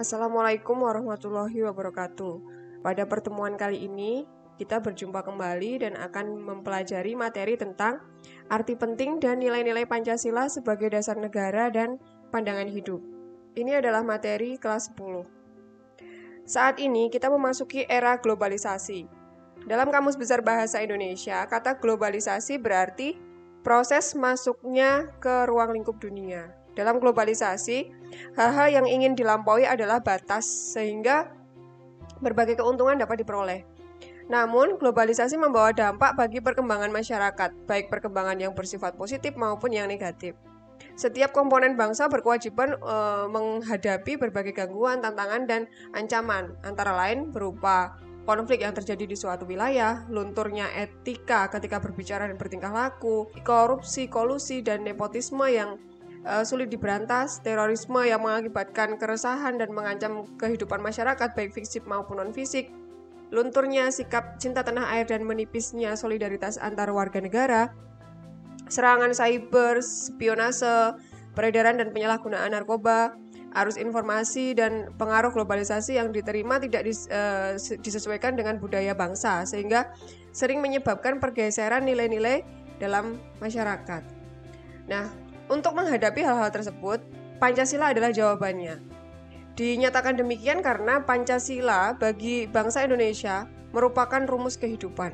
Assalamualaikum warahmatullahi wabarakatuh. Pada pertemuan kali ini, kita berjumpa kembali dan akan mempelajari materi tentang arti penting dan nilai-nilai Pancasila sebagai dasar negara dan pandangan hidup. Ini adalah materi kelas 10. Saat ini kita memasuki era globalisasi. Dalam Kamus Besar Bahasa Indonesia, kata globalisasi berarti proses masuknya ke ruang lingkup dunia. Dalam globalisasi, hal-hal yang ingin dilampaui adalah batas, sehingga berbagai keuntungan dapat diperoleh. Namun, globalisasi membawa dampak bagi perkembangan masyarakat, baik perkembangan yang bersifat positif maupun yang negatif. Setiap komponen bangsa berkewajiban menghadapi berbagai gangguan, tantangan, dan ancaman, antara lain berupa konflik yang terjadi di suatu wilayah, lunturnya etika ketika berbicara dan bertingkah laku, korupsi, kolusi, dan nepotisme yang sulit diberantas, terorisme yang mengakibatkan keresahan dan mengancam kehidupan masyarakat baik fisik maupun non-fisik, lunturnya sikap cinta tanah air dan menipisnya solidaritas antar warga negara, serangan cyber, spionase, peredaran dan penyalahgunaan narkoba, arus informasi dan pengaruh globalisasi yang diterima tidak disesuaikan dengan budaya bangsa, sehingga sering menyebabkan pergeseran nilai-nilai dalam masyarakat. Nah, untuk menghadapi hal-hal tersebut, Pancasila adalah jawabannya. Dinyatakan demikian karena Pancasila bagi bangsa Indonesia merupakan rumus kehidupan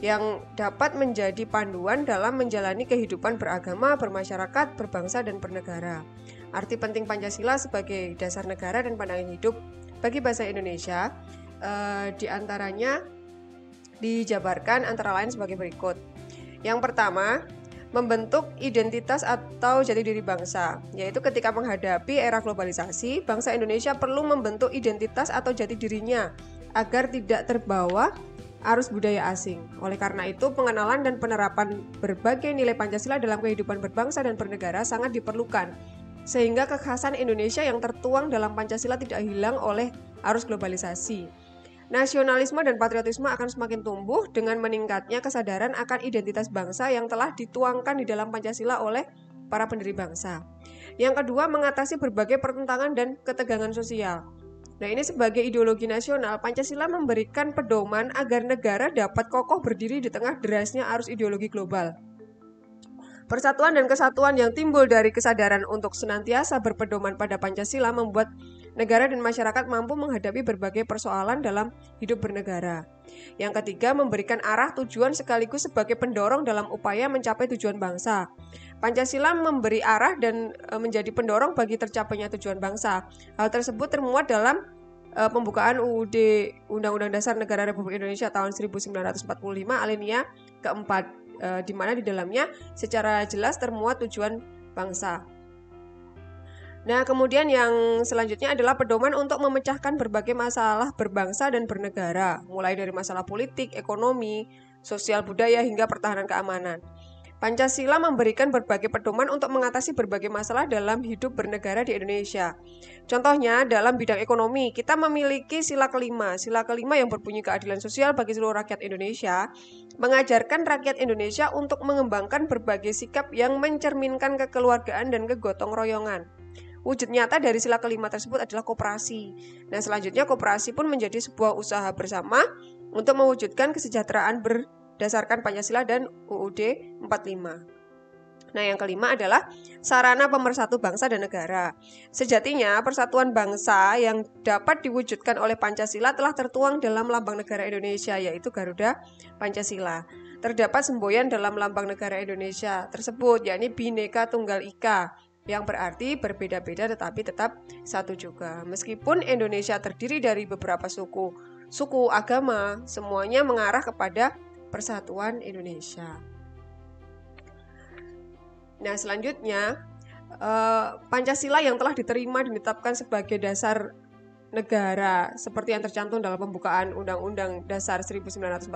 yang dapat menjadi panduan dalam menjalani kehidupan beragama, bermasyarakat, berbangsa, dan bernegara. Arti penting Pancasila sebagai dasar negara dan pandangan hidup bagi bangsa Indonesia diantaranya dijabarkan antara lain sebagai berikut. Yang pertama, membentuk identitas atau jati diri bangsa, yaitu ketika menghadapi era globalisasi, bangsa Indonesia perlu membentuk identitas atau jati dirinya agar tidak terbawa arus budaya asing. Oleh karena itu, pengenalan dan penerapan berbagai nilai Pancasila dalam kehidupan berbangsa dan bernegara sangat diperlukan, sehingga kekhasan Indonesia yang tertuang dalam Pancasila tidak hilang oleh arus globalisasi. Nasionalisme dan patriotisme akan semakin tumbuh dengan meningkatnya kesadaran akan identitas bangsa yang telah dituangkan di dalam Pancasila oleh para pendiri bangsa. Yang kedua, mengatasi berbagai pertentangan dan ketegangan sosial. Nah, ini sebagai ideologi nasional, Pancasila memberikan pedoman agar negara dapat kokoh berdiri di tengah derasnya arus ideologi global. Persatuan dan kesatuan yang timbul dari kesadaran untuk senantiasa berpedoman pada Pancasila membuat negara dan masyarakat mampu menghadapi berbagai persoalan dalam hidup bernegara. Yang ketiga, memberikan arah tujuan sekaligus sebagai pendorong dalam upaya mencapai tujuan bangsa. Pancasila memberi arah dan menjadi pendorong bagi tercapainya tujuan bangsa. Hal tersebut termuat dalam pembukaan UUD Undang-Undang Dasar Negara Republik Indonesia tahun 1945 alinea keempat, di mana di dalamnya secara jelas termuat tujuan bangsa. Nah, kemudian yang selanjutnya adalah pedoman untuk memecahkan berbagai masalah berbangsa dan bernegara, mulai dari masalah politik, ekonomi, sosial budaya, hingga pertahanan keamanan. Pancasila memberikan berbagai pedoman untuk mengatasi berbagai masalah dalam hidup bernegara di Indonesia. Contohnya, dalam bidang ekonomi, kita memiliki sila kelima. Sila kelima yang berbunyi keadilan sosial bagi seluruh rakyat Indonesia, mengajarkan rakyat Indonesia untuk mengembangkan berbagai sikap yang mencerminkan kekeluargaan dan kegotong royongan. Wujud nyata dari sila kelima tersebut adalah koperasi. Nah, selanjutnya koperasi pun menjadi sebuah usaha bersama untuk mewujudkan kesejahteraan berdasarkan Pancasila dan UUD 45. Nah, yang kelima adalah sarana pemersatu bangsa dan negara. Sejatinya, persatuan bangsa yang dapat diwujudkan oleh Pancasila telah tertuang dalam lambang negara Indonesia, yaitu Garuda Pancasila. Terdapat semboyan dalam lambang negara Indonesia tersebut, yakni Bhinneka Tunggal Ika, yang berarti berbeda-beda tetapi tetap satu juga. Meskipun Indonesia terdiri dari beberapa suku, agama, semuanya mengarah kepada persatuan Indonesia. Nah, selanjutnya Pancasila yang telah diterima dan ditetapkan sebagai dasar negara seperti yang tercantum dalam pembukaan Undang-Undang Dasar 1945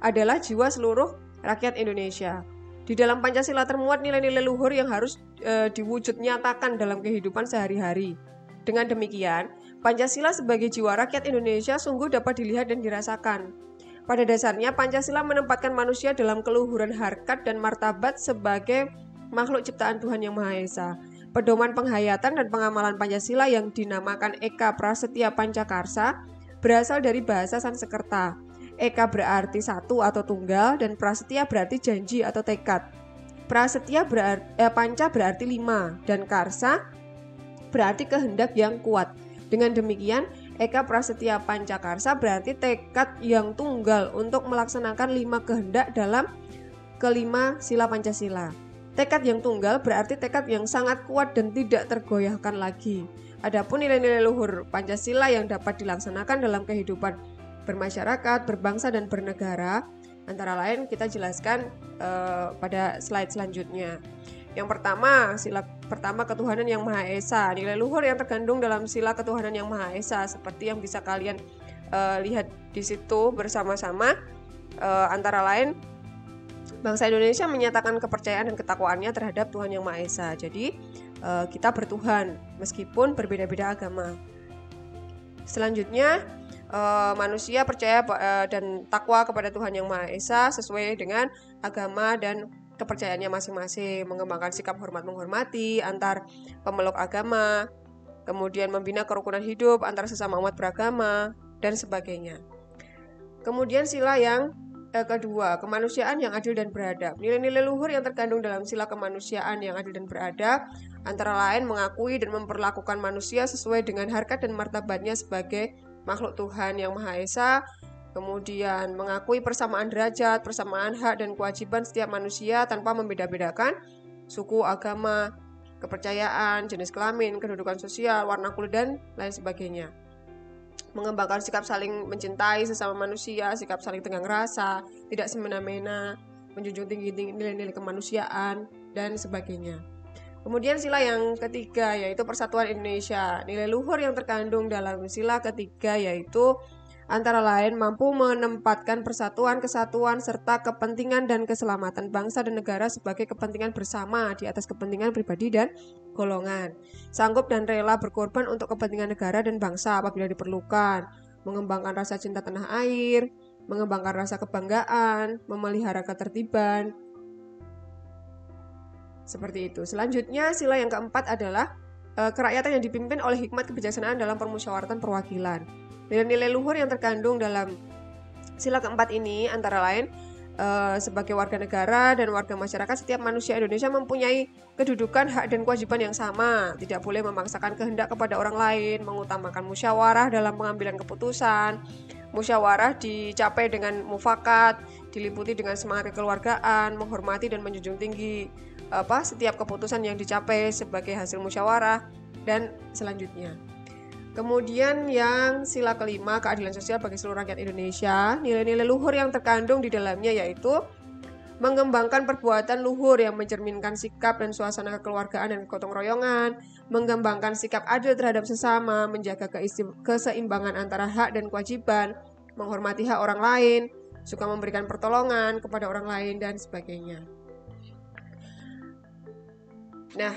adalah jiwa seluruh rakyat Indonesia. Di dalam Pancasila termuat nilai-nilai luhur yang harus diwujud nyatakan dalam kehidupan sehari-hari. Dengan demikian, Pancasila sebagai jiwa rakyat Indonesia sungguh dapat dilihat dan dirasakan. Pada dasarnya, Pancasila menempatkan manusia dalam keluhuran harkat dan martabat sebagai makhluk ciptaan Tuhan Yang Maha Esa. Pedoman penghayatan dan pengamalan Pancasila yang dinamakan Eka Prasetya Pancakarsa berasal dari bahasa Sanskerta. Eka berarti satu atau tunggal dan prasetya berarti janji atau tekad. Prasetya panca berarti 5 dan karsa berarti kehendak yang kuat. Dengan demikian, Eka Prasetya Pancakarsa berarti tekad yang tunggal untuk melaksanakan 5 kehendak dalam kelima sila Pancasila. Tekad yang tunggal berarti tekad yang sangat kuat dan tidak tergoyahkan lagi. Adapun nilai-nilai luhur Pancasila yang dapat dilaksanakan dalam kehidupan bermasyarakat, berbangsa, dan bernegara, antara lain kita jelaskan pada slide selanjutnya. Yang pertama, sila pertama ketuhanan yang Maha Esa. Nilai luhur yang terkandung dalam sila ketuhanan yang Maha Esa seperti yang bisa kalian lihat di situ bersama-sama, antara lain bangsa Indonesia menyatakan kepercayaan dan ketakwaannya terhadap Tuhan Yang Maha Esa. Jadi kita bertuhan meskipun berbeda-beda agama. Selanjutnya, manusia percaya dan takwa kepada Tuhan Yang Maha Esa sesuai dengan agama dan kepercayaannya masing-masing, mengembangkan sikap hormat-menghormati antar pemeluk agama, kemudian membina kerukunan hidup antar sesama umat beragama, dan sebagainya. Kemudian sila yang kedua, kemanusiaan yang adil dan beradab. Nilai-nilai luhur yang terkandung dalam sila kemanusiaan yang adil dan beradab antara lain mengakui dan memperlakukan manusia sesuai dengan harkat dan martabatnya sebagai makhluk Tuhan Yang Maha Esa, kemudian mengakui persamaan derajat, persamaan hak dan kewajiban setiap manusia tanpa membeda-bedakan suku, agama, kepercayaan, jenis kelamin, kedudukan sosial, warna kulit, dan lain sebagainya. Mengembangkan sikap saling mencintai sesama manusia, sikap saling tenggang rasa, tidak semena-mena, menjunjung tinggi nilai-nilai kemanusiaan, dan sebagainya. Kemudian sila yang ketiga yaitu Persatuan Indonesia. Nilai luhur yang terkandung dalam sila ketiga yaitu antara lain mampu menempatkan persatuan, kesatuan, serta kepentingan dan keselamatan bangsa dan negara sebagai kepentingan bersama di atas kepentingan pribadi dan golongan. Sanggup dan rela berkorban untuk kepentingan negara dan bangsa apabila diperlukan. Mengembangkan rasa cinta tanah air, mengembangkan rasa kebanggaan, memelihara ketertiban. Seperti itu. Selanjutnya, sila yang keempat adalah kerakyatan yang dipimpin oleh hikmat kebijaksanaan dalam permusyawaratan perwakilan. Nilai-nilai luhur yang terkandung dalam sila keempat ini antara lain sebagai warga negara dan warga masyarakat, setiap manusia Indonesia mempunyai kedudukan, hak, dan kewajiban yang sama. Tidak boleh memaksakan kehendak kepada orang lain, mengutamakan musyawarah dalam pengambilan keputusan. Musyawarah dicapai dengan mufakat, diliputi dengan semangat kekeluargaan, menghormati dan menjunjung tinggi setiap keputusan yang dicapai sebagai hasil musyawarah, dan selanjutnya. Kemudian yang sila kelima, keadilan sosial bagi seluruh rakyat Indonesia. Nilai-nilai luhur yang terkandung di dalamnya yaitu mengembangkan perbuatan luhur yang mencerminkan sikap dan suasana kekeluargaan dan gotong royongan, mengembangkan sikap adil terhadap sesama, menjaga keseimbangan antara hak dan kewajiban, menghormati hak orang lain, suka memberikan pertolongan kepada orang lain, dan sebagainya. Nah,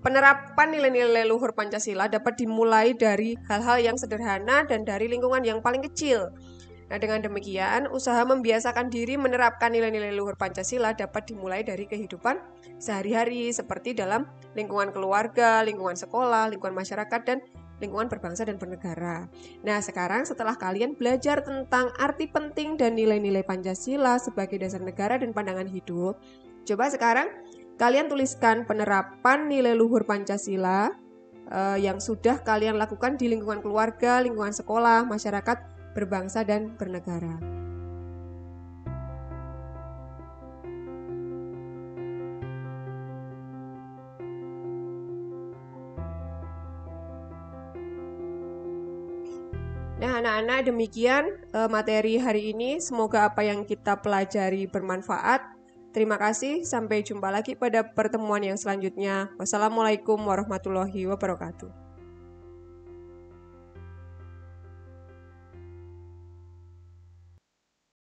penerapan nilai-nilai luhur Pancasila dapat dimulai dari hal-hal yang sederhana dan dari lingkungan yang paling kecil. Nah, dengan demikian, usaha membiasakan diri menerapkan nilai-nilai luhur Pancasila dapat dimulai dari kehidupan sehari-hari seperti dalam lingkungan keluarga, lingkungan sekolah, lingkungan masyarakat, dan lingkungan berbangsa dan bernegara. Nah, sekarang setelah kalian belajar tentang arti penting dan nilai-nilai Pancasila sebagai dasar negara dan pandangan hidup, coba sekarang kalian tuliskan penerapan nilai luhur Pancasila yang sudah kalian lakukan di lingkungan keluarga, lingkungan sekolah, masyarakat, berbangsa, dan bernegara. Nah, anak-anak, demikian materi hari ini. Semoga apa yang kita pelajari bermanfaat. Terima kasih, sampai jumpa lagi pada pertemuan yang selanjutnya. Wassalamualaikum warahmatullahi wabarakatuh.